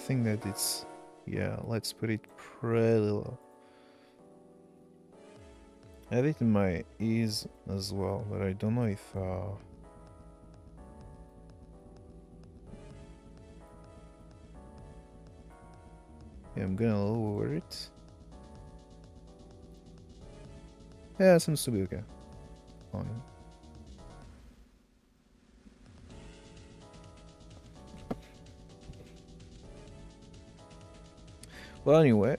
think that it's... Yeah, let's put it pretty low. I have it in my ease as well, but I don't know if... Yeah, I'm gonna lower it. Yeah, it seems to be okay. Fine. Well, anyway.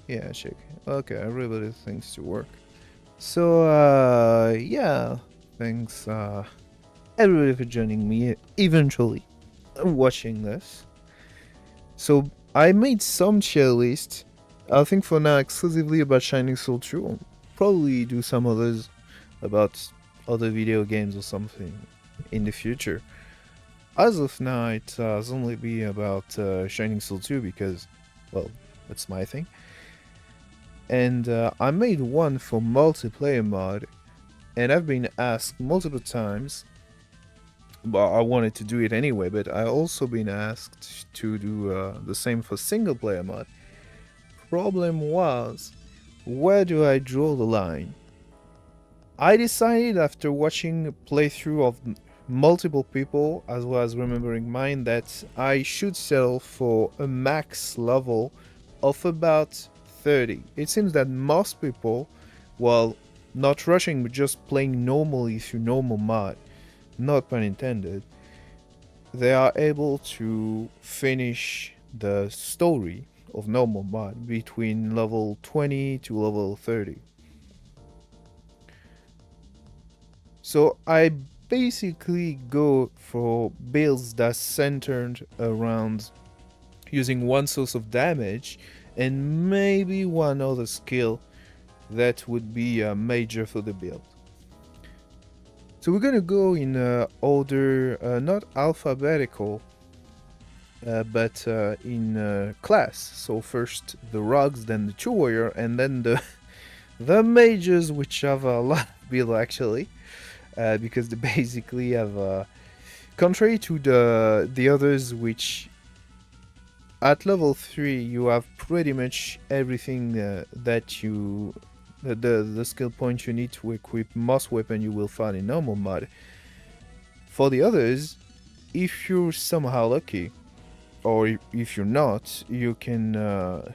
Yeah, check. Okay, everybody thinks to work. So, yeah. Thanks, everybody for joining me eventually watching this. So, I made some tier list. I think for now exclusively about Shining Soul 2. I'll probably do some others about other video games or something in the future. As of now, it has only been about Shining Soul 2 because, well, that's my thing. And I made one for multiplayer mod, and I've been asked multiple times. Well, I wanted to do it anyway, but I also been asked to do the same for single player mod. Problem was, where do I draw the line? I decided after watching a playthrough of multiple people, as well as remembering mine, that I should settle for a max level of about 30. It seems that most people, well, not rushing but just playing normally through normal mod, not pun intended, they are able to finish the story of normal mod between level 20 to level 30. So I basically go for builds that's centered around using one source of damage and maybe one other skill that would be major for the build. So we're gonna go in order, not alphabetical, but in class. So first the rogues, then the true warrior, and then the the mages, which have a lot of build actually, because they basically have, contrary to the others, which at level 3 you have pretty much everything that you the skill point you need to equip most weapon you will find in normal mod. For the others, if you're somehow lucky, or if you're not, you can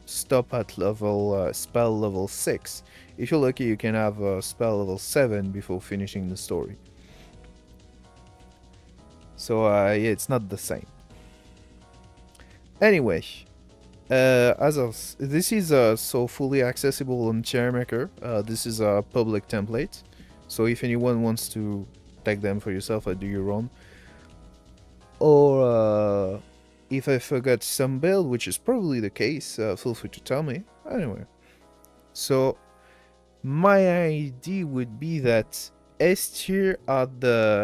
stop at level spell level 6. If you're lucky, you can have a spell level 7 before finishing the story. So yeah, it's not the same. Anyway, this is so fully accessible on Chairmaker. This is a public template, so if anyone wants to take them for yourself or do your own, or if I forgot some build, which is probably the case, feel free to tell me. Anyway, so my idea would be that S tier are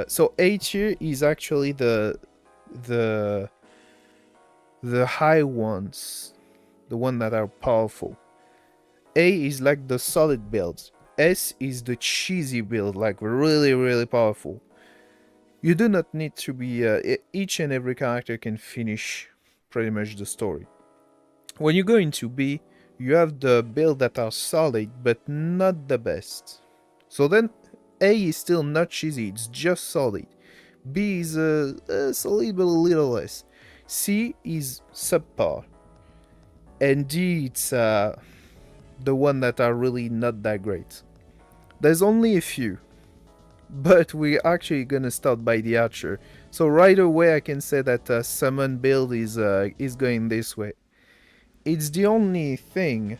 so A tier is actually the high ones, the one that are powerful. A is like the solid builds. S is the cheesy build, like really powerful. You do not need to be, each and every character can finish pretty much the story. When you go into B, you have the build that are solid, but not the best. So then, A is still not cheesy, it's just solid. B is solid but a little less. C is subpar. And D, it's the one that are really not that great. There's only a few, but we're actually gonna start by the archer. So right away I can say that summon build is going this way. It's the only thing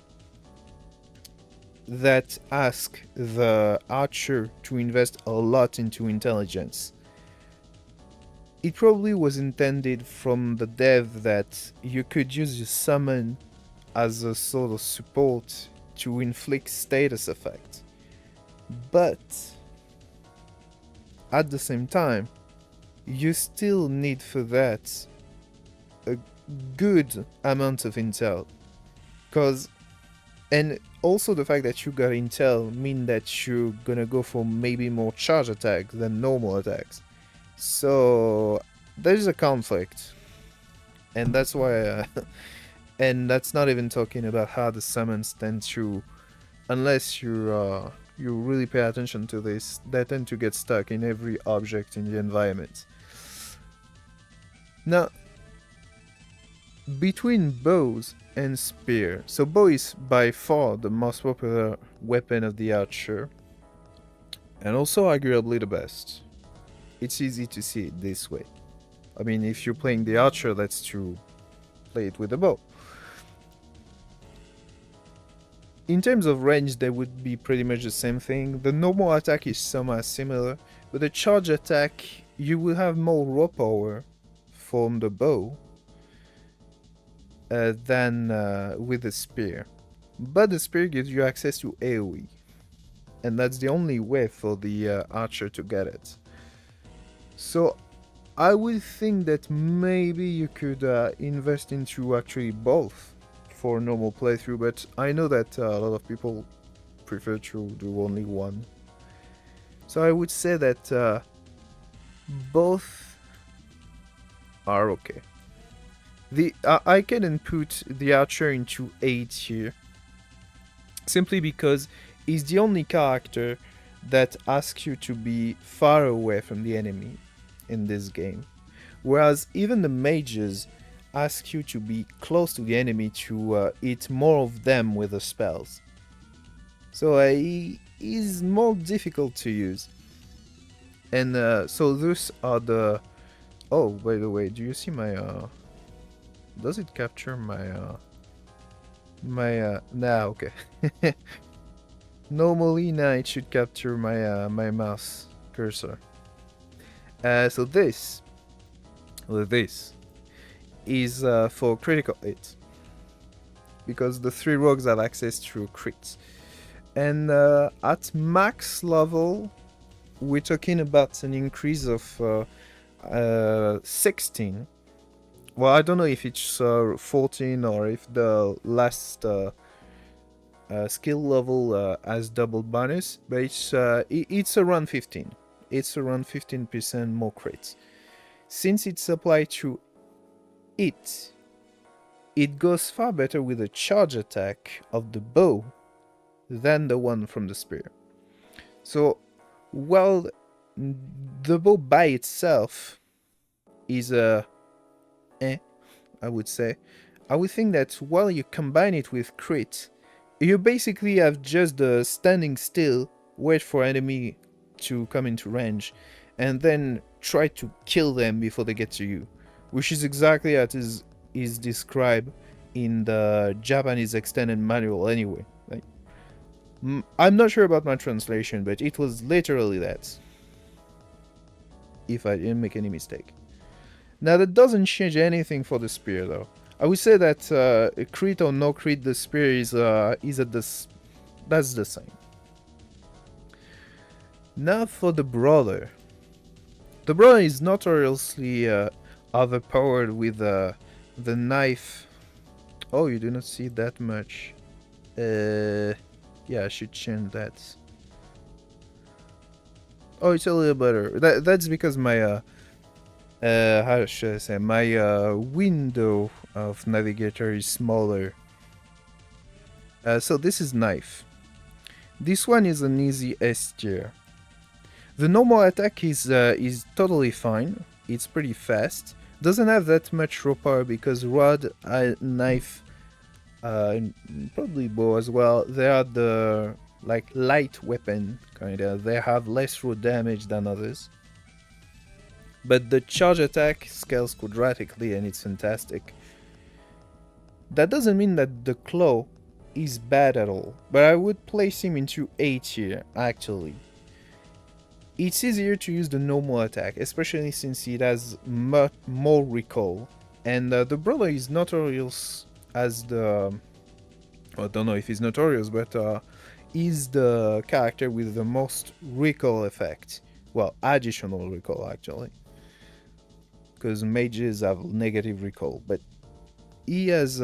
that asks the archer to invest a lot into intelligence. It probably was intended from the dev that you could use your summon as a sort of support to inflict status effect. But at the same time, you still need for that a good amount of intel. And also the fact that you got intel mean that you're gonna go for maybe more charge attacks than normal attacks. So there's a conflict, and that's why. And that's not even talking about how the summons tend to, unless you really pay attention to this, they tend to get stuck in every object in the environment. Now, between bows and spear, so bow is by far the most popular weapon of the archer, and also arguably the best. It's easy to see it this way. I mean, if you're playing the archer, that's to play it with a bow. In terms of range, they would be pretty much the same thing. The normal attack is somewhat similar, but the charge attack, you will have more raw power from the bow than with the spear. But the spear gives you access to AoE, and that's the only way for the archer to get it. So I would think that maybe you could invest into actually both for a normal playthrough, but I know that a lot of people prefer to do only one. So I would say that both are okay. I can put the archer into A tier simply because he's the only character that asks you to be far away from the enemy in this game, whereas even the mages ask you to be close to the enemy to hit more of them with the spells. So he is more difficult to use. And so those are the... Oh, by the way, do you see my... Does it capture my... Nah, okay. Normally, now it should capture my my mouse cursor. So this is for critical hit, because the 3 rogues have access to crits. And at max level, we're talking about an increase of 16. Well, I don't know if it's 14 or if the last skill level has double bonus, but it's around 15. It's around 15% more crits. Since it's applied to it goes far better with a charge attack of the bow than the one from the spear. So, while the bow by itself is I would say, I would think that while you combine it with crit, you basically have just the standing still, wait for enemy to come into range, and then try to kill them before they get to you, which is exactly as is described in the Japanese extended manual anyway. Like, I'm not sure about my translation, but it was literally that, if I didn't make any mistake. Now that doesn't change anything for the spear though. I would say that crit or no crit, the spear is at this. That's the same. Now for the brawler. The brawler is notoriously overpowered with the knife. Oh, you do not see that much. Yeah, I should change that. Oh, it's a little better. That's because my how should I say, my window of navigator is smaller. So this is knife. This one is an easy S tier. The normal attack is totally fine. It's pretty fast. Doesn't have that much raw power because rod, knife, probably bow as well. They are the like light weapon kinda. They have less raw damage than others. But the charge attack scales quadratically and it's fantastic. That doesn't mean that the claw is bad at all, but I would place him into A tier actually. It's easier to use the normal attack, especially since it has more recall. And the brawler is notorious as the... I don't know if he's notorious, but is the character with the most recall effect. Well, additional recall actually. Because mages have negative recall, but he has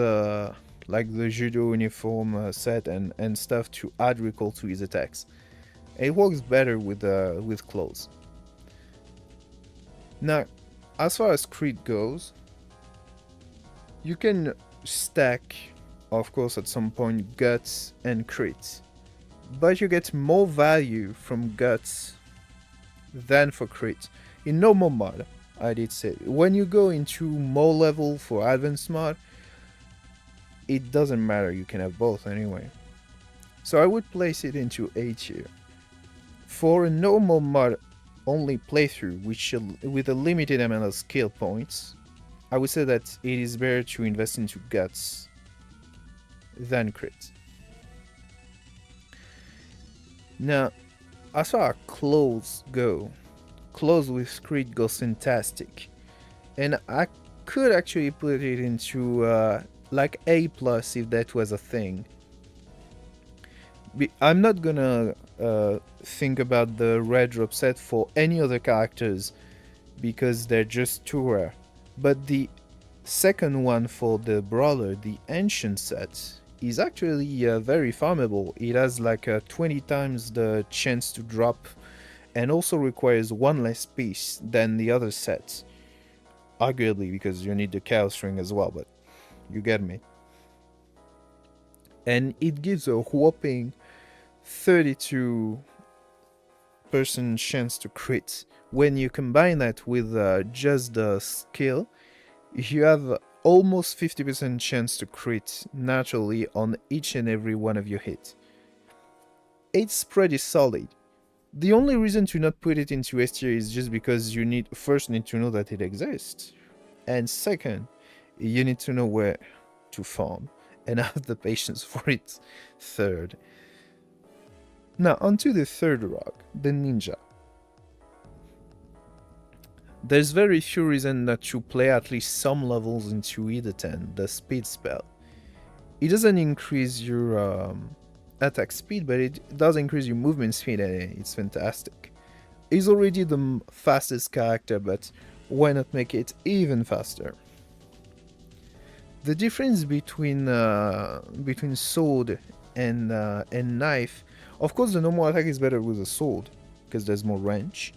like the judo uniform set and stuff to add recall to his attacks. It works better with clothes. Now, as far as crit goes, you can stack, of course, at some point, guts and crits, but you get more value from guts than for crit. In normal mod, I did say, when you go into more level for advanced mod, it doesn't matter, you can have both anyway. So I would place it into A tier. For a normal mod only playthrough, with a limited amount of skill points, I would say that it is better to invest into guts than crit. Now, as far as clothes go, clothes with crit go fantastic, and I could actually put it into like A plus if that was a thing. I'm not gonna think about the red drop set for any other characters because they're just too rare. But the second one for the brawler, the ancient set, is actually very farmable. It has like 20 times the chance to drop and also requires one less piece than the other sets. Arguably because you need the chaos string as well, but you get me. And it gives a whopping 32% chance to crit. When you combine that with just the skill, you have almost 50% chance to crit naturally on each and every one of your hits. It's pretty solid. The only reason to not put it into S tier is just because you need to know that it exists, and second, you need to know where to farm and have the patience for it. Third. Now onto the third rock, the ninja. There's very few reasons not to play at least some levels into either 10, the speed spell. It doesn't increase your attack speed, but it does increase your movement speed, and it's fantastic. He's already the fastest character, but why not make it even faster? The difference between sword and knife, of course, the normal attack is better with a sword because there's more range.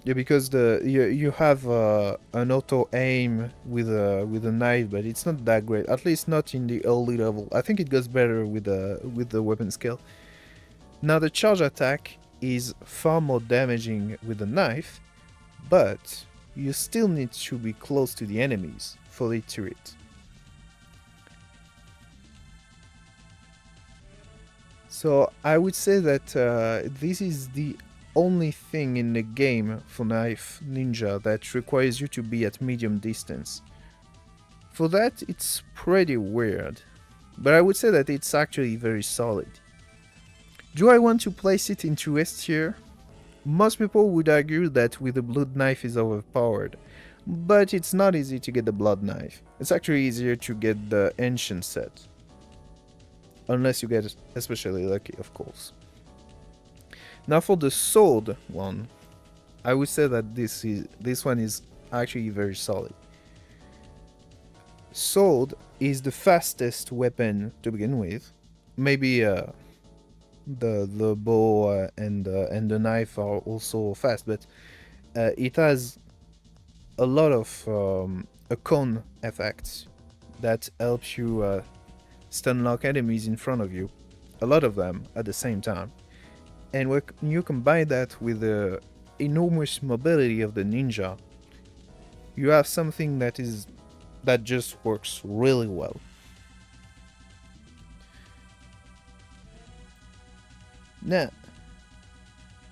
Because you have an auto aim with a knife, but it's not that great. At least not in the early level. I think it goes better with the weapon skill. Now the charge attack is far more damaging with the knife, but you still need to be close to the enemies for it to hit. So I would say that this is the only thing in the game for Knife Ninja that requires you to be at medium distance. For that, it's pretty weird, but I would say that it's actually very solid. Do I want to place it into S tier? Most people would argue that with the blood knife is overpowered, but it's not easy to get the blood knife. It's actually easier to get the ancient set. Unless you get especially lucky, of course. Now for the sword one, I would say that this one is actually very solid. Sword is the fastest weapon to begin with. Maybe the bow and the knife are also fast, but it has a lot of a cone effects that helps you stun lock enemies in front of you, a lot of them at the same time. And when you combine that with the enormous mobility of the ninja, you have something that just works really well. Now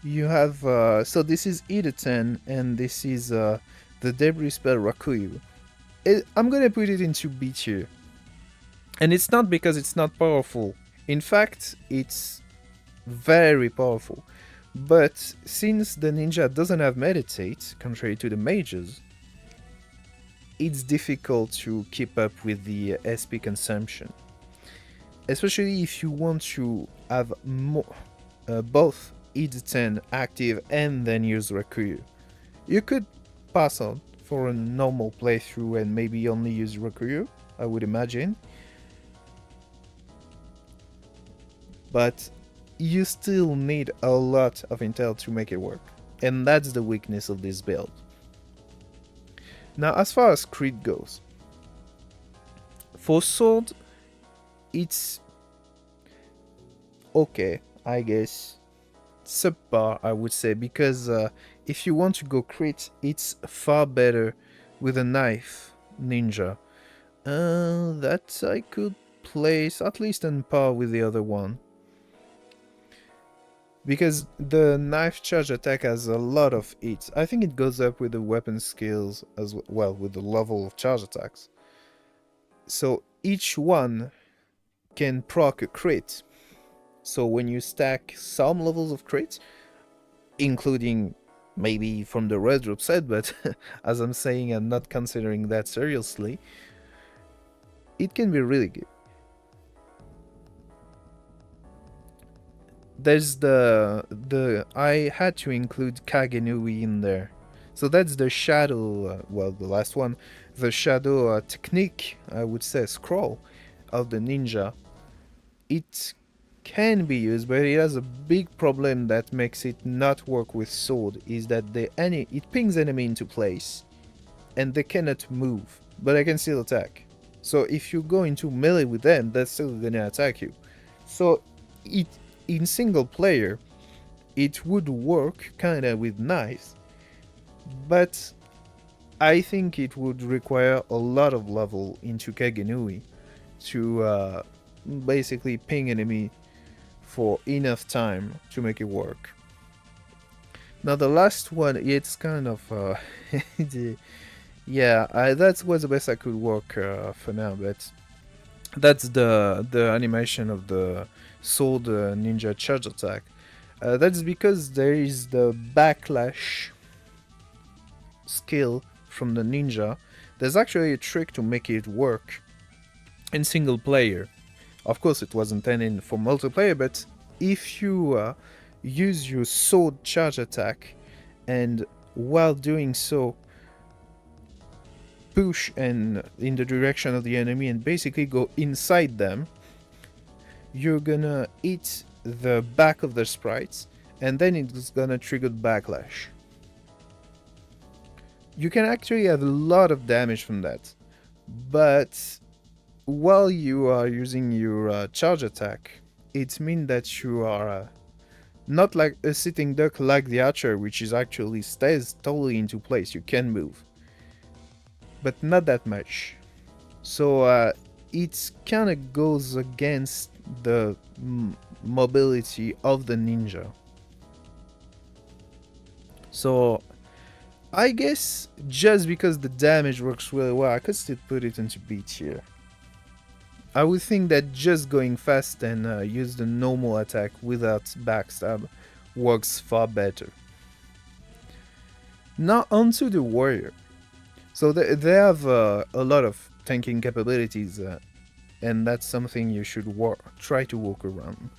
you have so this is Ida-10 and this is the debris spell Rakuyu. I'm gonna put it into B tier. And it's not because it's not powerful. In fact, it's very powerful. But since the ninja doesn't have meditate, contrary to the mages, it's difficult to keep up with the SP consumption. Especially if you want to have both Ida-10 active and then use Rakuyu. You could pass on for a normal playthrough and maybe only use Rokuryu, I would imagine. But you still need a lot of intel to make it work. And that's the weakness of this build. Now, as far as crit goes, for sword, it's okay, I guess. Subpar, I would say, because if you want to go crit, it's far better with a knife ninja. That I could place at least on par with the other one. Because the knife charge attack has a lot of hits. I think it goes up with the weapon skills as well, with the level of charge attacks. So each one can proc a crit. So when you stack some levels of crits, including maybe from the red drop set, but as I'm saying, I'm not considering that seriously, it can be really good. There's the I had to include Kagenui in there. So that's the shadow, well, the last one, the shadow technique, I would say, scroll of the ninja. It can be used, but it has a big problem that makes it not work with sword, is that it pings enemy into place, and they cannot move, but they can still attack. So if you go into melee with them, they're still gonna attack you. So in single player, it would work kinda with knives, but I think it would require a lot of level into Kagenui to basically ping enemy for enough time to make it work. Now the last one, it's kind of yeah, that was the best I could work for now, but that's the animation of the sword ninja charge attack. That's because there is the backlash skill from the ninja. There's actually a trick to make it work in single player. Of course, it was intended for multiplayer, but if you use your sword charge attack and while doing so push and in the direction of the enemy and basically go inside them, you're gonna hit the back of the sprites and then it's gonna trigger backlash. You can actually have a lot of damage from that, but while you are using your charge attack, it means that you are not like a sitting duck like the archer, which is actually stays totally into place. You can move, but not that much. So it kind of goes against the mobility of the ninja. So I guess just because the damage works really well, I could still put it into B tier. I would think that just going fast and use the normal attack without backstab works far better. Now onto the warrior. So they have a lot of tanking capabilities, and that's something you should try to work around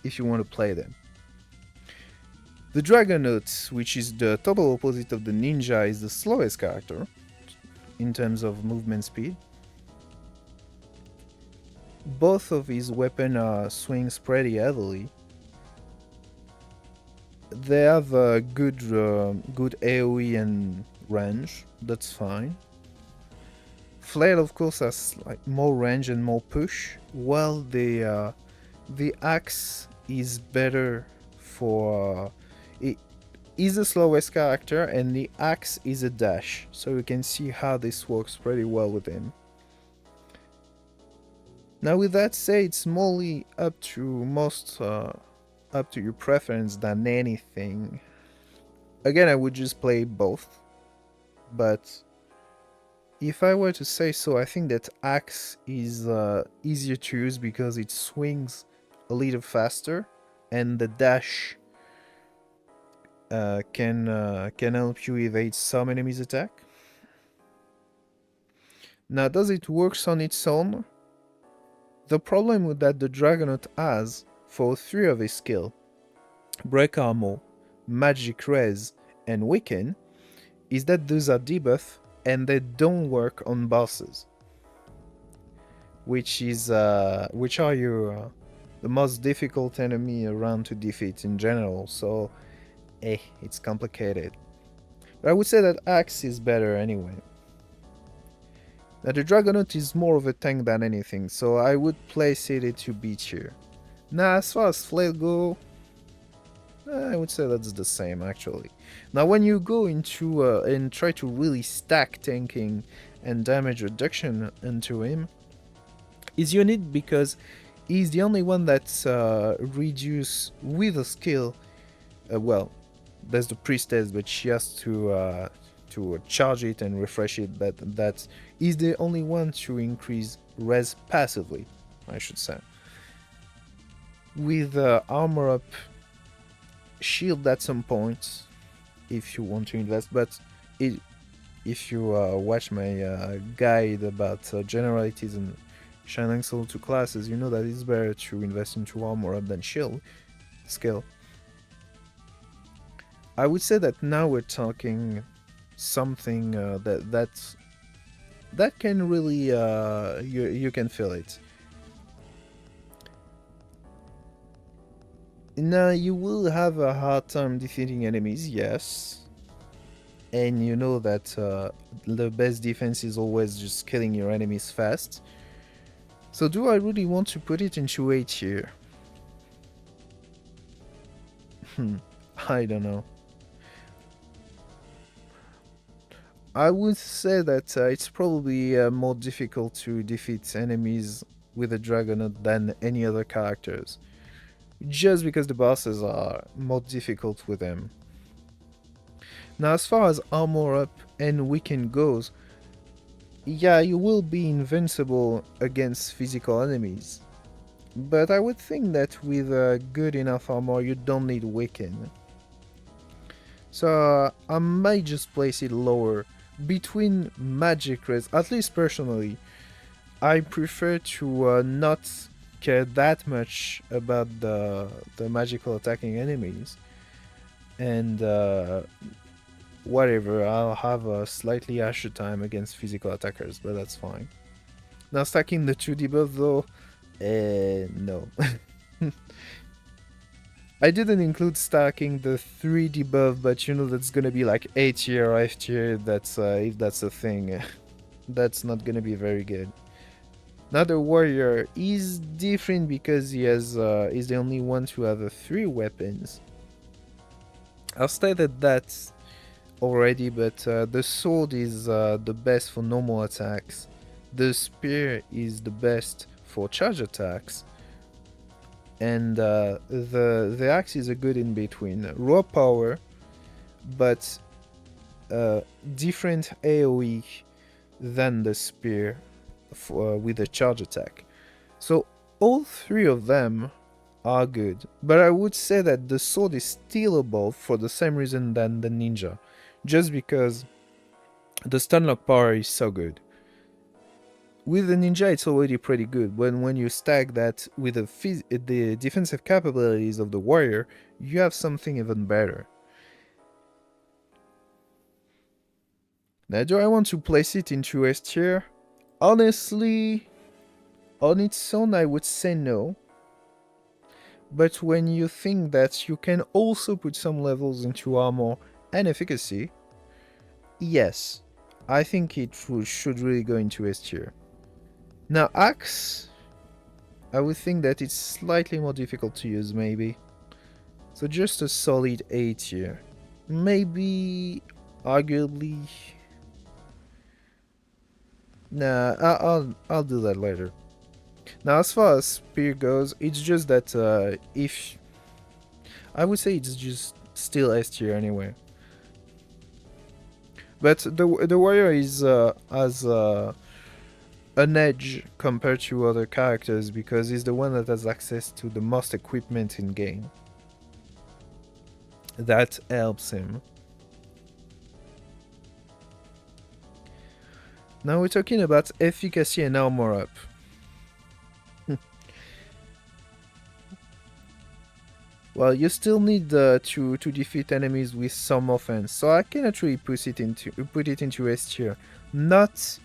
if you want to play them. The Dragonaut, which is the total opposite of the ninja, is the slowest character in terms of movement speed. Both of his weapons swings pretty heavily. They have a good AoE and range, that's fine. Flail, of course, has like more range and more push, while the axe is better for it is the slowest character, and the axe is a dash, so you can see how this works pretty well with him. Now, with that said, it's mostly up to your preference than anything. Again, I would just play both, but if I were to say so, I think that axe is easier to use because it swings a little faster, and the dash can help you evade some enemies' attack. Now, does it work on its own? The problem with that the Dragonaut has for 3 of his skill, Break Armor, Magic Res, and Weaken, is that those are debuff and they don't work on bosses, which are your the most difficult enemy around to defeat in general. So, it's complicated. But I would say that Axe is better anyway. Now the Dragonaut is more of a tank than anything, so I would place it into B tier. Now as far as Flail go, I would say that's the same actually. Now when you go into and try to really stack tanking and damage reduction into him, he's unique because he's the only one that's reduce with a skill. Well, there's the priestess, but she has to charge it and refresh it. But that is the only one to increase res passively, I should say. With armor up, shield at some point if you want to invest. But if you watch my guide about generalities and Shining Soul 2 classes, you know that it's better to invest into armor up than shield skill. I would say that now we're talking something that can really you can feel it. Now you will have a hard time defeating enemies, yes, and you know that the best defense is always just killing your enemies fast. So do I really want to put it into A tier? I don't know. I would say that it's probably more difficult to defeat enemies with a Dragonaut than any other characters, just because the bosses are more difficult with them. Now as far as armor up and weaken goes, yeah, you will be invincible against physical enemies, but I would think that with good enough armor you don't need weaken. So I might just place it lower between magic res. At least personally, I prefer to not care that much about the magical attacking enemies, and whatever, I'll have a slightly harsher time against physical attackers, but that's fine. Now stacking the 2 debuff though, no. I didn't include stacking the 3 debuff, but you know that's gonna be like A tier or F tier. That's if that's a thing, that's not gonna be very good. Now the warrior is different because he has is the only one to have 3 weapons. I've stated that already, but the sword is the best for normal attacks. The spear is the best for charge attacks. And the axe is a good in between. Raw power, but different AoE than the spear with a charge attack. So all 3 of them are good, but I would say that the sword is still above for the same reason than the ninja, just because the stunlock power is so good. With the ninja it's already pretty good, but when you stack that with the defensive capabilities of the warrior, you have something even better. Now do I want to place it into S tier? Honestly, on its own I would say no. But when you think that you can also put some levels into armor and efficacy, yes, I think it should really go into S tier. Now axe, I would think that it's slightly more difficult to use maybe. So just a solid A tier. Maybe, arguably... Nah, I'll do that later. Now as far as spear goes, it's just that if... I would say it's just still S tier anyway. But the warrior is has an edge compared to other characters because he's the one that has access to the most equipment in game. That helps him. Now we're talking about efficacy and armor up. Well, you still need to defeat enemies with some offense, so I cannot really put it into S tier. Not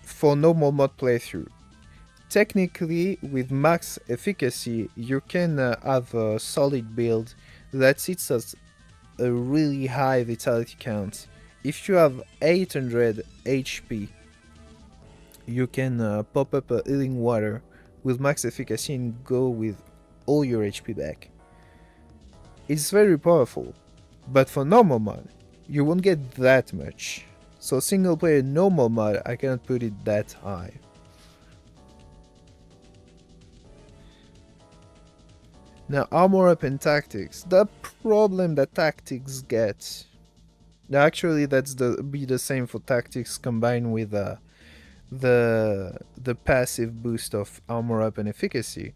for normal mod playthrough. Technically, with max efficacy, you can have a solid build that sits at a really high vitality count. If you have 800 HP, you can pop up a healing water with max efficacy and go with all your HP back. It's very powerful, but for normal mod, you won't get that much. So single player normal mod, I cannot put it that high. Now armor up and tactics. The problem that tactics get. Now actually that's be the same for tactics combined with the passive boost of armor up and efficacy.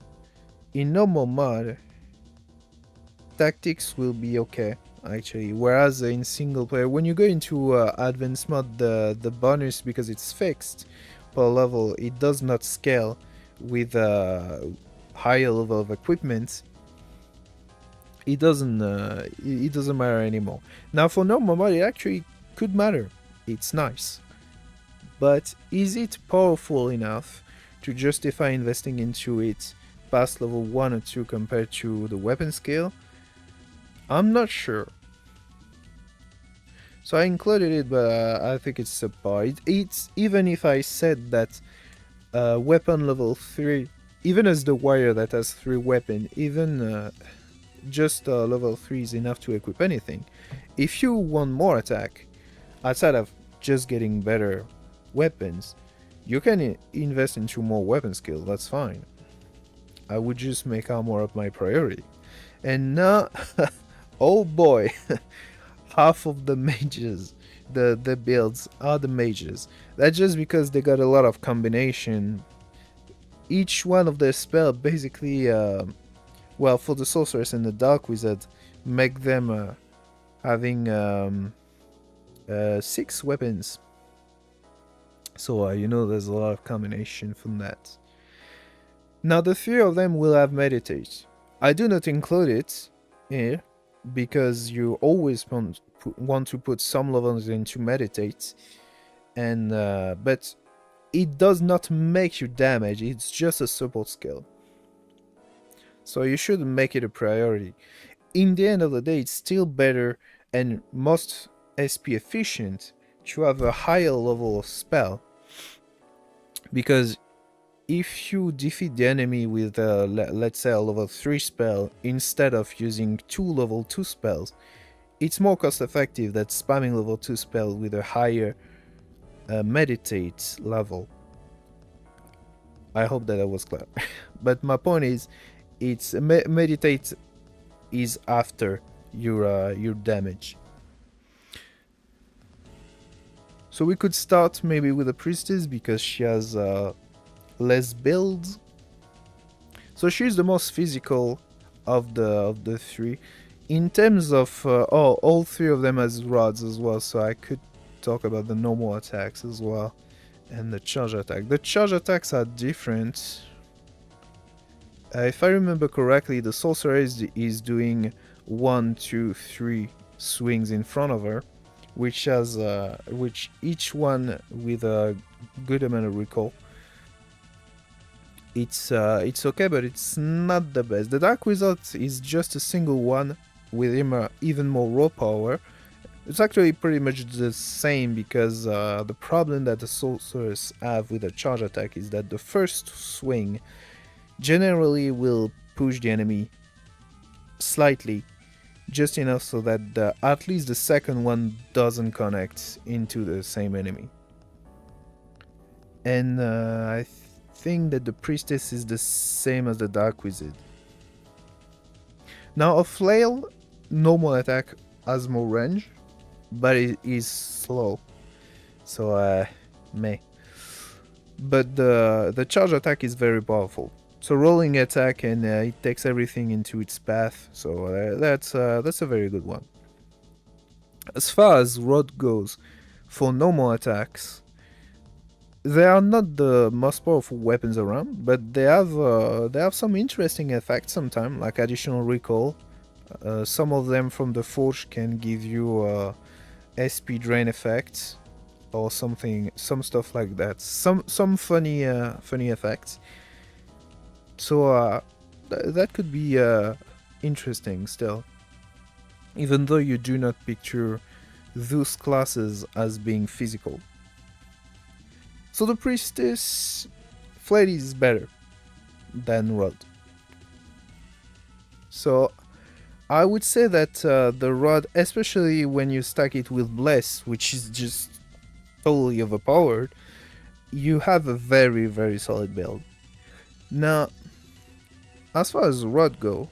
In normal mod, tactics will be okay actually, whereas in single player, when you go into advanced mode, the bonus, because it's fixed per level, it does not scale with higher level of equipment. It doesn't matter anymore. Now for normal mode, it actually could matter. It's nice, but is it powerful enough to justify investing into it past level 1 or 2 compared to the weapon skill? I'm not sure. So I included it, but I think it's subpar. It's even if I said that weapon level 3, even as the warrior that has 3 weapon, even just level 3 is enough to equip anything. If you want more attack, outside of just getting better weapons, you can invest into more weapon skill, that's fine. I would just make armor up my priority. And now, oh boy, half of the mages, the builds are the mages. That's just because they got a lot of combination. Each one of their spell basically, well, for the sorceress and the dark wizard, make them having 6 weapons. So you know there's a lot of combination from that. Now the 3 of them will have meditate. I do not include it here because you always want to put some levels into meditate, and but it does not make you damage, it's just a support skill. So you shouldn't make it a priority. In the end of the day, it's still better and most SP efficient to have a higher level of spell, because if you defeat the enemy with let's say a level 3 spell instead of using 2 level 2 spells, it's more cost effective than spamming level 2 spell with a higher meditate level. I hope that was clear. But my point is, it's meditate is after your damage. So we could start maybe with a priestess because she has less builds. So she's the most physical of the 3. In terms of all 3 of them has rods as well, so I could talk about the normal attacks as well and the charge attack. The charge attacks are different. If I remember correctly, the sorceress is doing 1, 2, 3 swings in front of her, which has which each one with a good amount of recall. It's okay, but it's not the best. The Dark Wizard is just a single one with even more raw power. It's actually pretty much the same, because the problem that the sorcerers have with a charge attack is that the first swing generally will push the enemy slightly, just enough so that at least the second one doesn't connect into the same enemy. And I think that the priestess is the same as the dark wizard. Now a flail normal attack has more range, but it is slow, so meh. But the charge attack is very powerful. So rolling attack, and it takes everything into its path, so that's a very good one. As far as rod goes, for normal attacks, They are not the most powerful weapons around, but they have some interesting effects sometimes, like additional recoil. Some of them from the forge can give you SP drain effects or something, some stuff like that. Some funny effects. So that could be interesting still, even though you do not picture those classes as being physical. So the priestess flight is better than rod. So I would say that the rod, especially when you stack it with bless, which is just totally overpowered, you have a very solid build. Now, as far as rod go,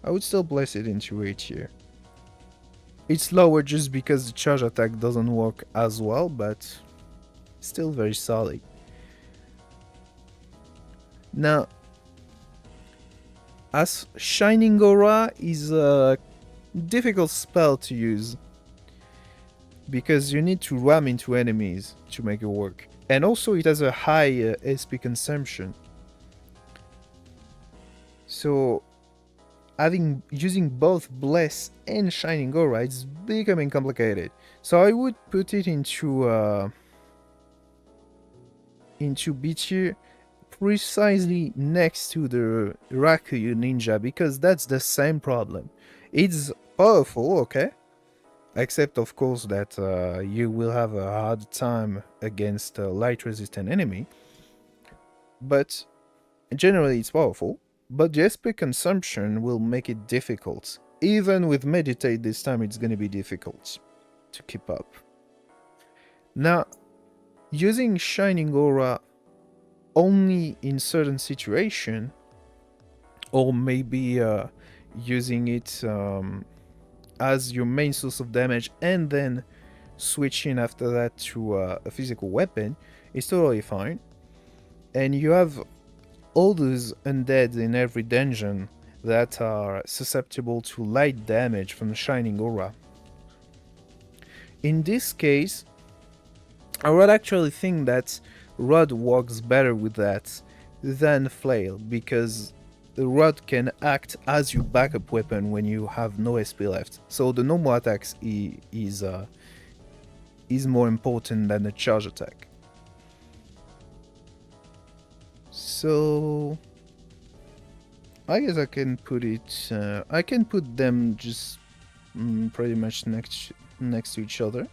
I would still place it into A tier. It's lower just because the charge attack doesn't work as well, but still very solid. Now, as Shining Aura is a difficult spell to use because you need to ram into enemies to make it work. And also it has a high SP consumption. So using both Bless and Shining Aura, it's becoming complicated. So I would put it into B tier, precisely next to the Rakuyu Ninja, because that's the same problem. It's powerful, okay? Except of course that you will have a hard time against a light resistant enemy. But generally it's powerful. But the SP consumption will make it difficult. Even with Meditate this time it's gonna be difficult to keep up. Now, using Shining Aura only in certain situation, or maybe using it as your main source of damage and then switching after that to a physical weapon, is totally fine. And you have all those undead in every dungeon that are susceptible to light damage from the Shining Aura. In this case, I would actually think that Rod works better with that than Flail, because the Rod can act as your backup weapon when you have no SP left. So the normal attacks is more important than the charge attack. So I guess I can put it. I can put them just pretty much next to each other.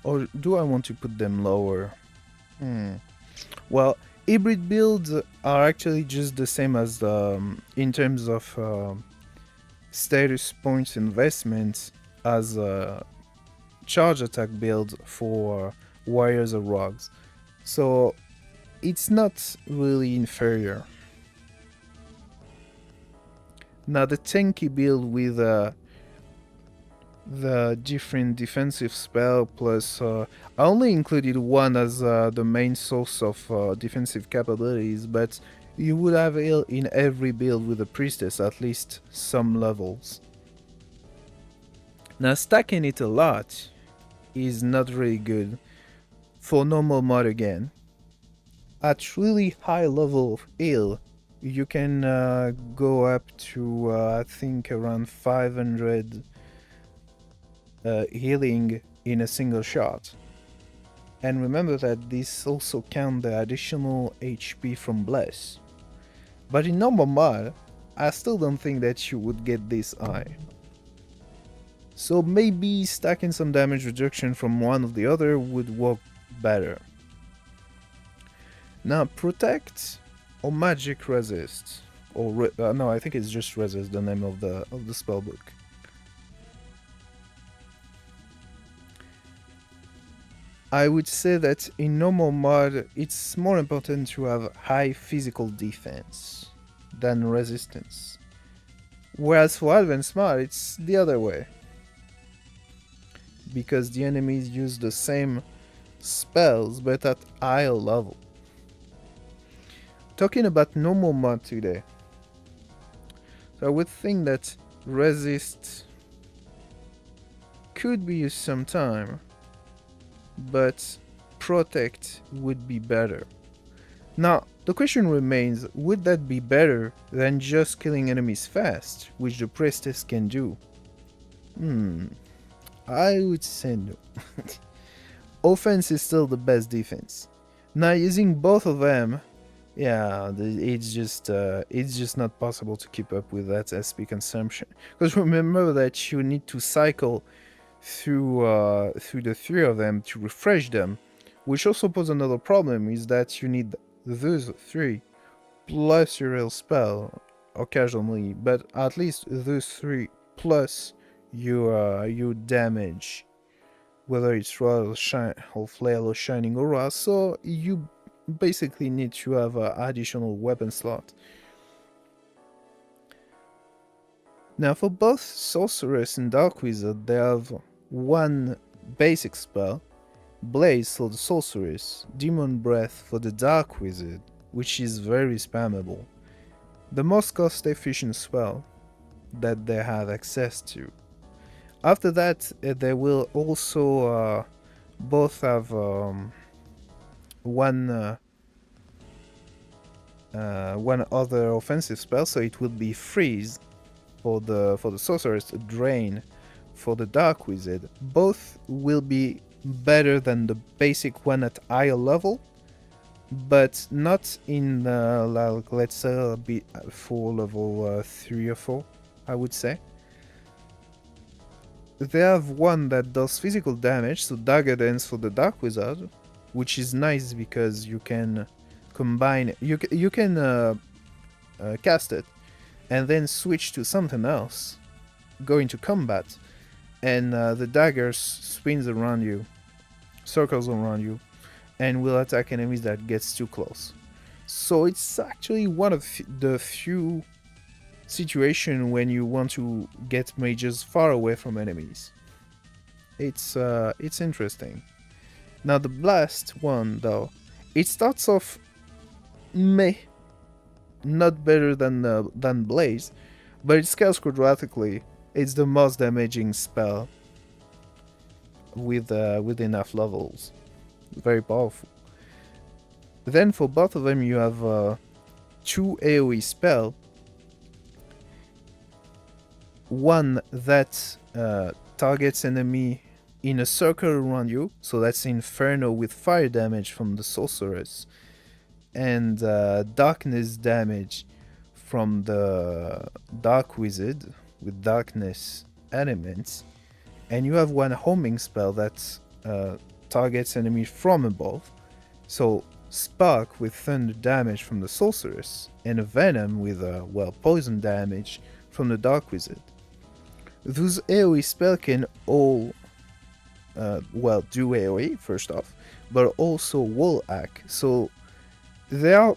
Or do I want to put them lower? Well, hybrid builds are actually just the same as in terms of status points investments as a charge attack build for warriors or rogues. So it's not really inferior. Now the tanky build with the different defensive spell plus I only included one as the main source of defensive capabilities, but you would have heal in every build with a priestess at least some levels. Now stacking it a lot is not really good for normal mod again. At really high level of heal you can go up to I think around 500 healing in a single shot. And remember that this also counts the additional HP from Bless. But in normal mod, I still don't think that you would get this high. So maybe stacking some damage reduction from one or the other would work better. Now, Protect or Magic Resist, or no, I think it's just Resist, the name of the spellbook. I would say that in normal mod, it's more important to have high physical defense than resistance. Whereas for advanced mod, it's the other way. Because the enemies use the same spells, but at higher level. Talking about normal mod today. So I would think that resist could be used sometime, but protect would be better. Now, the question remains, would that be better than just killing enemies fast, which the priestess can do? I would say no. Offense is still the best defense. Now, using both of them, yeah, it's just not possible to keep up with that SP consumption. Because remember that you need to cycle through the three of them to refresh them, which also poses another problem, is that you need those three plus your real spell occasionally, but at least those three plus your damage, whether it's Rod or Flail or Shining Aura, so you basically need to have an additional weapon slot. Now for both Sorceress and Dark Wizard, they have one basic spell, Blaze for the Sorceress, Demon Breath for the Dark Wizard, which is very spammable. The most cost efficient spell that they have access to. After that, they will also both have one other offensive spell, so it will be Freeze for the Sorceress, Drain for the Dark Wizard. Both will be better than the basic one at higher level, but not in like, let's say for level 3 or 4, I would say. They have one that does physical damage, so Dagger Dance for the Dark Wizard, which is nice because you can combine, you can cast it and then switch to something else, go into combat, and the dagger spins around you, circles around you, and will attack enemies that gets too close. So it's actually one of the few situations when you want to get mages far away from enemies. It's interesting. Now the blast one though, it starts off meh, not better than Blaze, but it scales quadratically. It's the most damaging spell with enough levels. Very powerful. Then for both of them you have two AoE spell. One that targets enemy in a circle around you, so that's Inferno with fire damage from the Sorceress, and darkness damage from the Dark Wizard with darkness elements. And you have one homing spell that targets enemy from above, so Spark with thunder damage from the Sorceress, and a Venom with poison damage from the Dark Wizard. Those AoE spells can all do AoE first off, but also wall hack, so they are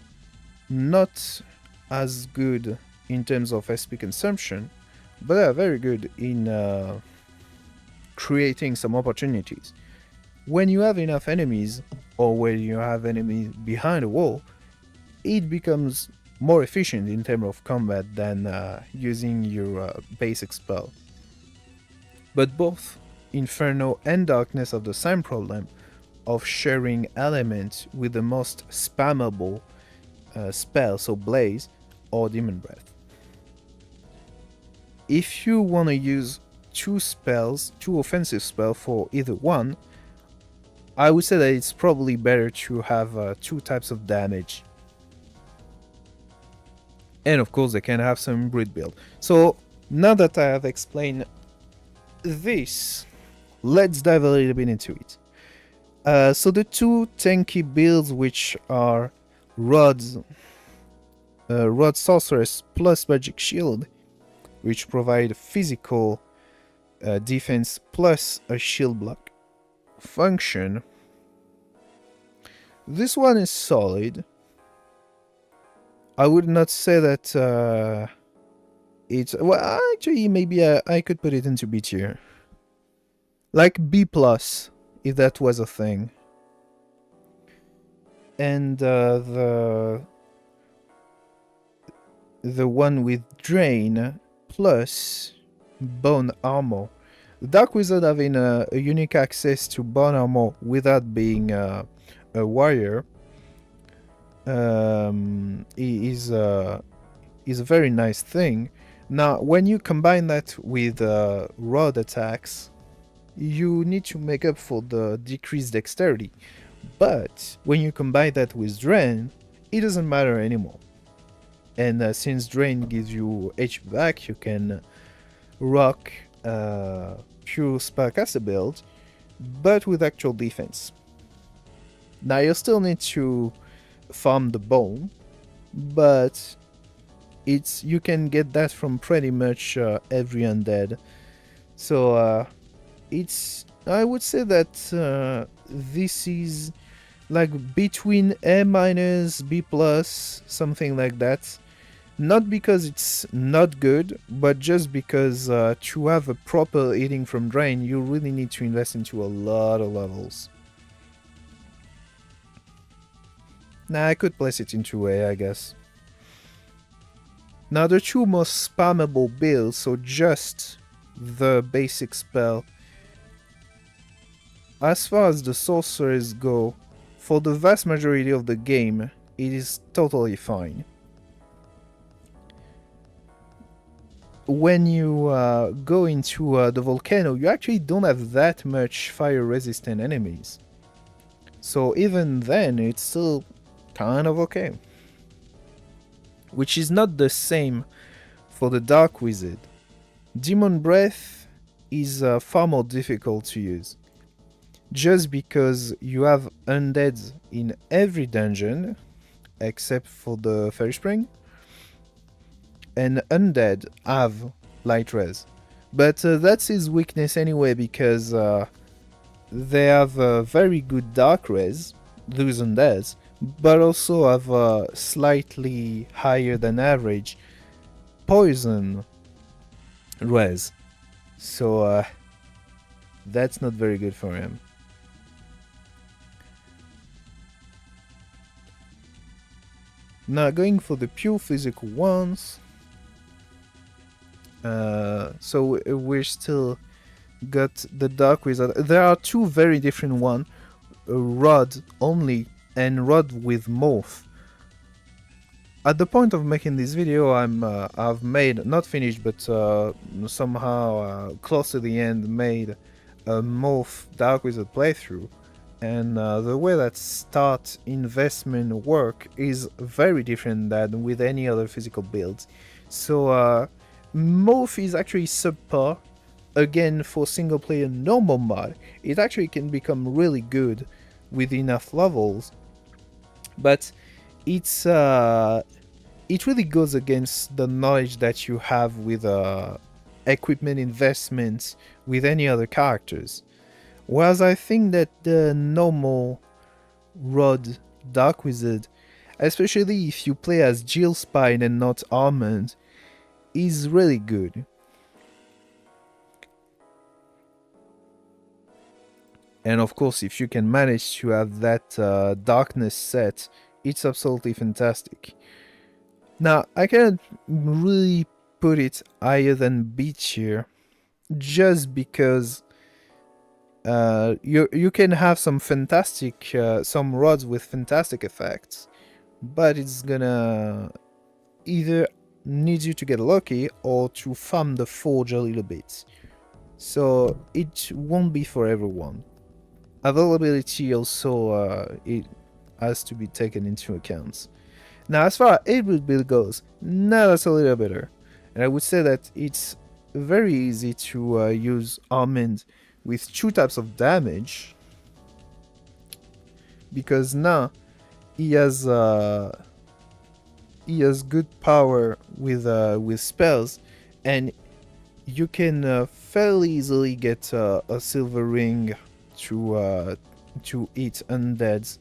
not as good in terms of SP consumption, but they are very good in creating some opportunities. When you have enough enemies, or when you have enemies behind a wall, it becomes more efficient in terms of combat than using your basic spell. But both Inferno and Darkness have the same problem of sharing elements with the most spammable spell, so Blaze or Demon Breath. If you want to use two offensive spells for either one, I would say that it's probably better to have two types of damage. And of course they can have some grid build. So now that I have explained this, let's dive a little bit into it. So the two tanky builds, which are Rod Sorceress plus Magic Shield, which provide physical defense plus a shield block function. This one is solid. I would not say that it's... Well, actually, maybe I could put it into B tier. Like B+, if that was a thing. And the one with Drain plus Bone Armor. Dark Wizard having a unique access to bone armor without being a warrior is a very nice thing. Now, when you combine that with rod attacks, you need to make up for the decreased dexterity. But when you combine that with Drain, it doesn't matter anymore. And since Drain gives you HP back, you can rock pure spellcaster build, but with actual defense. Now you still need to farm the bone, but you can get that from pretty much every undead. So I would say that this is like between A minus, B plus, something like that. Not because it's not good, but just because to have a proper eating from Drain, you really need to invest into a lot of levels. Nah, I could place it into A, I guess. Now the two most spammable builds, so just the basic spell. As far as the sorcerers go, for the vast majority of the game, it is totally fine. When you go into the volcano, you actually don't have that much fire resistant enemies. So even then, it's still kind of okay. Which is not the same for the Dark Wizard. Demon Breath is far more difficult to use. Just because you have undeads in every dungeon, except for the Fairy Spring, and undead have light res. But that's his weakness anyway, because they have a very good dark res, those undeads, but also have a slightly higher than average poison res. So that's not very good for him. Now going for the pure physical ones. So we're still got the Dark Wizard. There are two very different ones, Rod only and Rod with Morph. At the point of making this video, I've made, not finished, but somehow close to the end, made a Morph Dark Wizard playthrough. And the way that start investment work is very different than with any other physical builds. So Morph is actually subpar. Again, for single player normal mod, it actually can become really good with enough levels. But it really goes against the knowledge that you have with equipment investments with any other characters. Whereas I think that the normal Rod Dark Wizard, especially if you play as Jill Spine and not Armand, is really good. And of course, if you can manage to have that darkness set, it's absolutely fantastic. Now, I can't really put it higher than B tier, just because you can have some fantastic, some rods with fantastic effects, but it's gonna either need you to get lucky or to farm the forge a little bit. So it won't be for everyone. Availability also it has to be taken into account. Now, as far as 8-bit build goes, now that's a little better. And I would say that it's very easy to use Armand with 2 types of damage, because now he has good power with spells, and you can fairly easily get a silver ring to eat undeads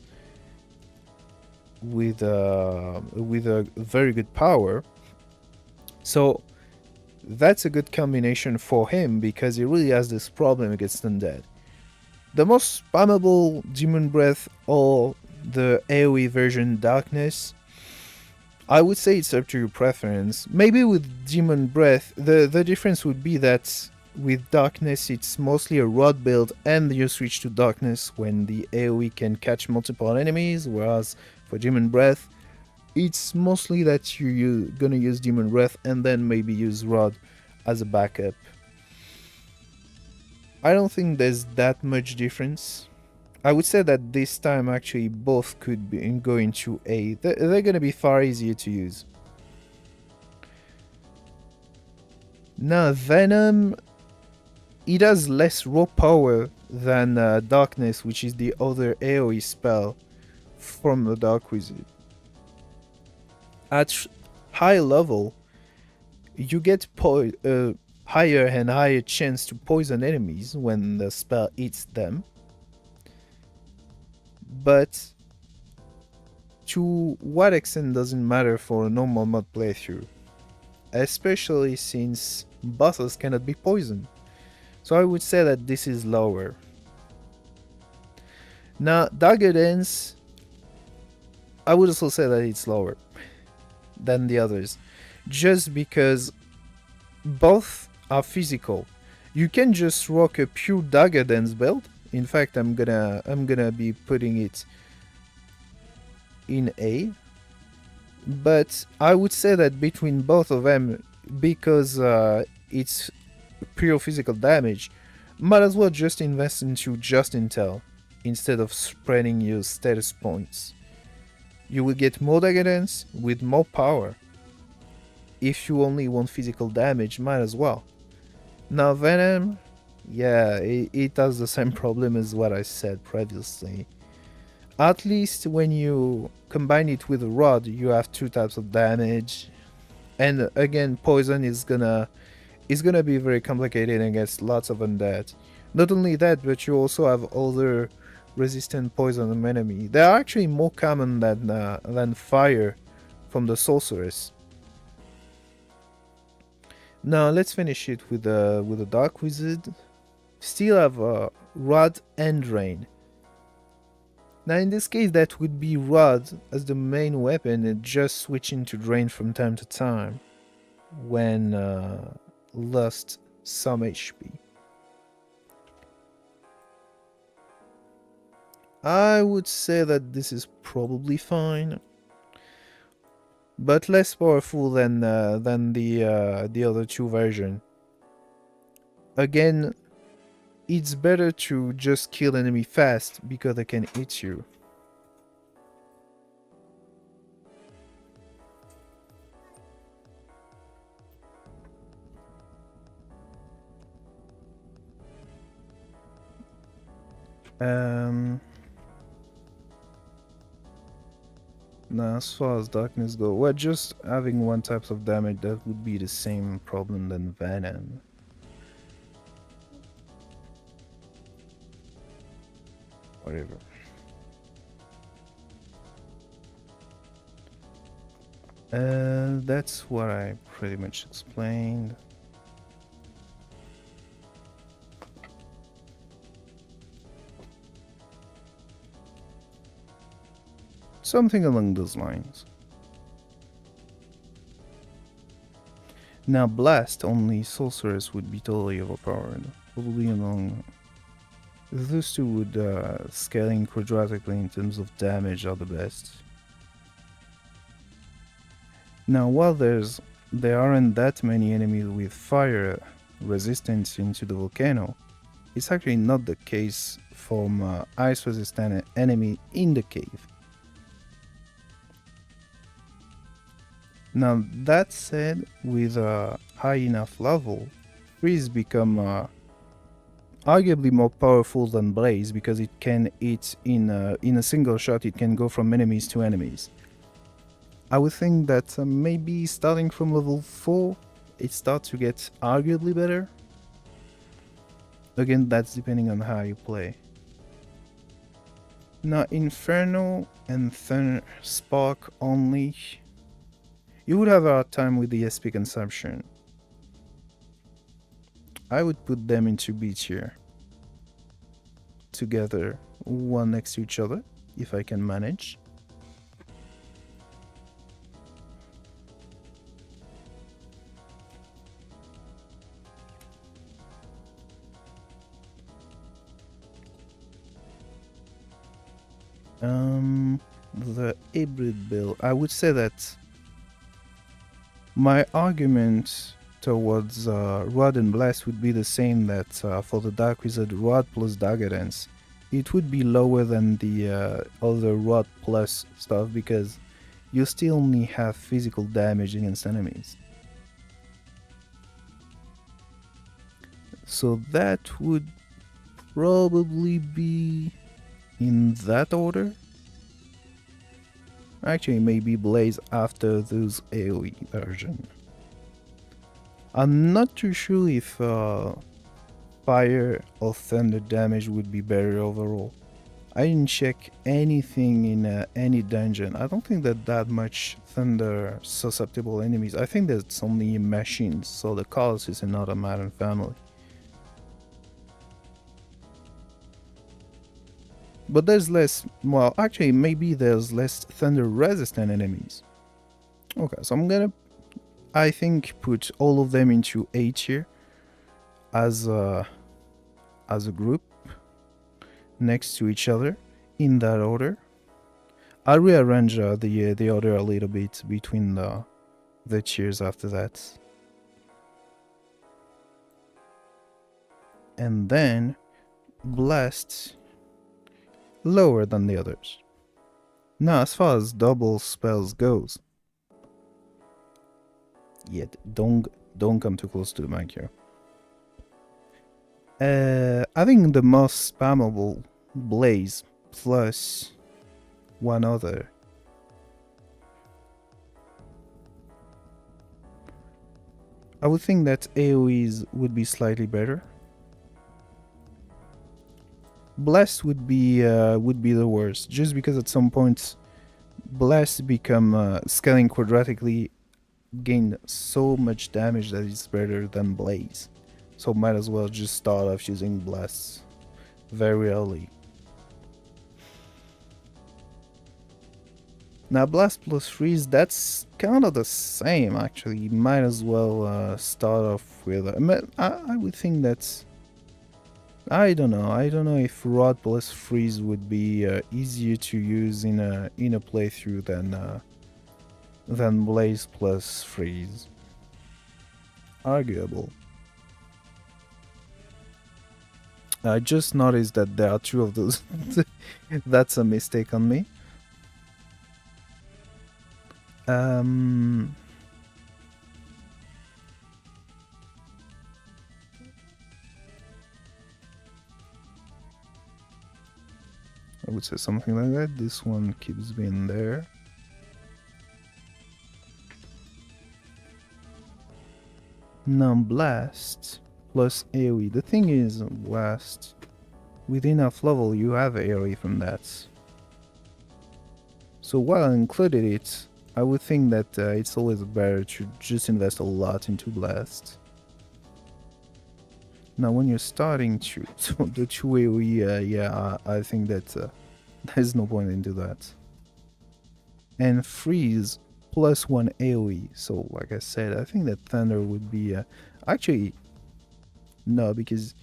with a very good power. So that's a good combination for him, because he really has this problem against undead. The most spammable Demon Breath or the AoE version Darkness, I would say it's up to your preference. Maybe with Demon Breath, the difference would be that With Darkness, it's mostly a rod build, and you switch to Darkness when the AoE can catch multiple enemies, whereas for Demon Breath, it's mostly that you're gonna use Demon Breath and then maybe use Rod as a backup. I don't think there's that much difference. I would say that this time actually both could be go into A. They're gonna be far easier to use. Now Venom, it has less raw power than Darkness, which is the other AoE spell from the Dark Wizard. At high level, you get higher and higher chance to poison enemies when the spell hits them. But to what extent doesn't matter for a normal mod playthrough, especially since bosses cannot be poisoned. So I would say that this is lower. Now, Dagger Dance, I would also say that it's lower than the others, just because both are physical. You can just rock a pure Dagger Dance build. In fact, I'm gonna be putting it in A. But I would say that between both of them, because it's pure physical damage, might as well just invest into Just Intel instead of spreading your status points. You will get more Dagger Dance with more power. If you only want physical damage, might as well. Now Venom, yeah, it has the same problem as what I said previously. At least when you combine it with a rod, you have two types of damage. And again, poison is gonna be very complicated against lots of undead. Not only that, but you also have other resistant poison enemy. They are actually more common than fire from the sorceress. Now let's finish it with the Dark Wizard. Still have Rod and Rain. Now in this case that would be Rod as the main weapon and just switching to Drain from time to time when lost some HP. I would say that this is probably fine, but less powerful than the other two versions. Again, it's better to just kill enemy fast because they can hit you. Now, as far as darkness go, well, just having one type of damage, that would be the same problem than Venom. Whatever. That's what I pretty much explained. Something along those lines. Now Blast, only Sorceress would be totally overpowered. Probably among those two would scaling quadratically in terms of damage are the best. Now while there aren't that many enemies with fire resistance into the volcano, it's actually not the case from ice resistant enemy in the cave. Now that said, with a high enough level, Freeze become arguably more powerful than Blaze because it can hit in a single shot. It can go from enemies to enemies. I would think that maybe starting from level 4, it starts to get arguably better. Again, that's depending on how you play. Now Inferno and Thunder Spark only, you would have a hard time with the SP consumption. I would put them into B tier. Together, one next to each other, if I can manage. The hybrid build. I would say that my argument towards Rod and Blast would be the same that for the Dark Wizard Rod plus Dagger Dance. It would be lower than the other Rod plus stuff because you still only have physical damage against enemies. So that would probably be in that order. Actually, maybe Blaze after those AoE version. I'm not too sure if fire or thunder damage would be better overall. I didn't check anything in any dungeon. I don't think that much thunder susceptible enemies. I think that's only machines, so the Colossus is another Madden family. But there's less, well, actually maybe there's less thunder resistant enemies. Okay, so I'm gonna, I think, put all of them into A tier as a group next to each other in that order. I'll rearrange the order a little bit between the tiers after that. And then Blast lower than the others. Now, as far as double spells goes, don't come too close to the mic here. I think the most spammable Blaze plus one other. I would think that AoEs would be slightly better. Blast would be the worst, just because at some point Blast become scaling quadratically, gain so much damage that it's better than Blaze. So might as well just start off using Blasts very early. Now Blast plus Freeze, that's kind of the same actually. You might as well start off with... I would think that's... I don't know if Rod plus Freeze would be easier to use in a playthrough than Blaze plus Freeze. Arguable. I just noticed that there are two of those. That's a mistake on me. I would say something like that. This one keeps being there. Now Blast plus AoE. The thing is, Blast, with enough level you have AoE from that. So while I included it, I would think that it's always better to just invest a lot into Blast. Now when you're starting to the 2 AoE, I think that there's no point into that. And Freeze plus 1 AoE, so like I said, I think that Thunder would be... actually, no, because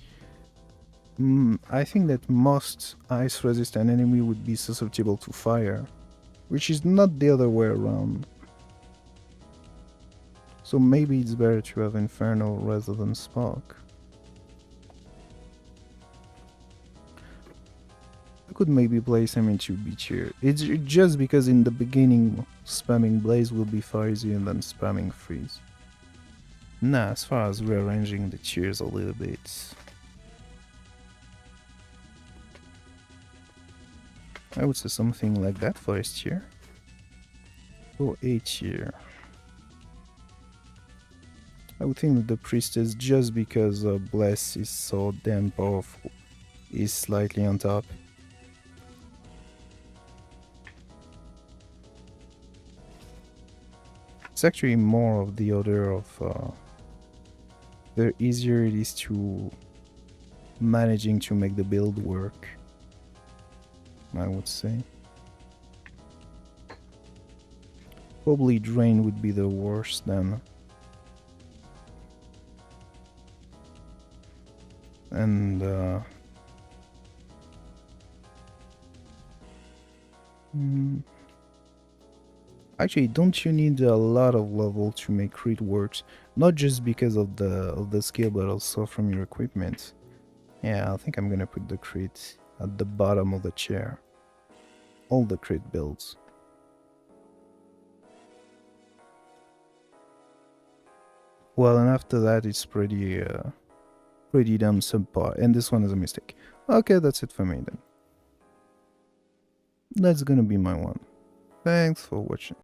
I think that most ice resistant enemy would be susceptible to fire, which is not the other way around. So maybe it's better to have Inferno rather than Spark. I could maybe place him into B tier. It's just because in the beginning spamming Blaze will be far easier than spamming Freeze. Now, as far as rearranging the tiers a little bit, I would say something like that for S tier. For A tier, I would think that the Priestess, just because Bless is so damn powerful, is slightly on top. It's actually more of the order of the easier it is to managing to make the build work, I would say. Probably Drain would be the worst then. And Mm. Actually, don't you need a lot of level to make crit works? Not just because of the skill, but also from your equipment. Yeah, I think I'm gonna put the crit at the bottom of the chair. All the crit builds. Well, and after that, it's pretty damn subpar. And this one is a mistake. Okay, that's it for me then. That's gonna be my one. Thanks for watching.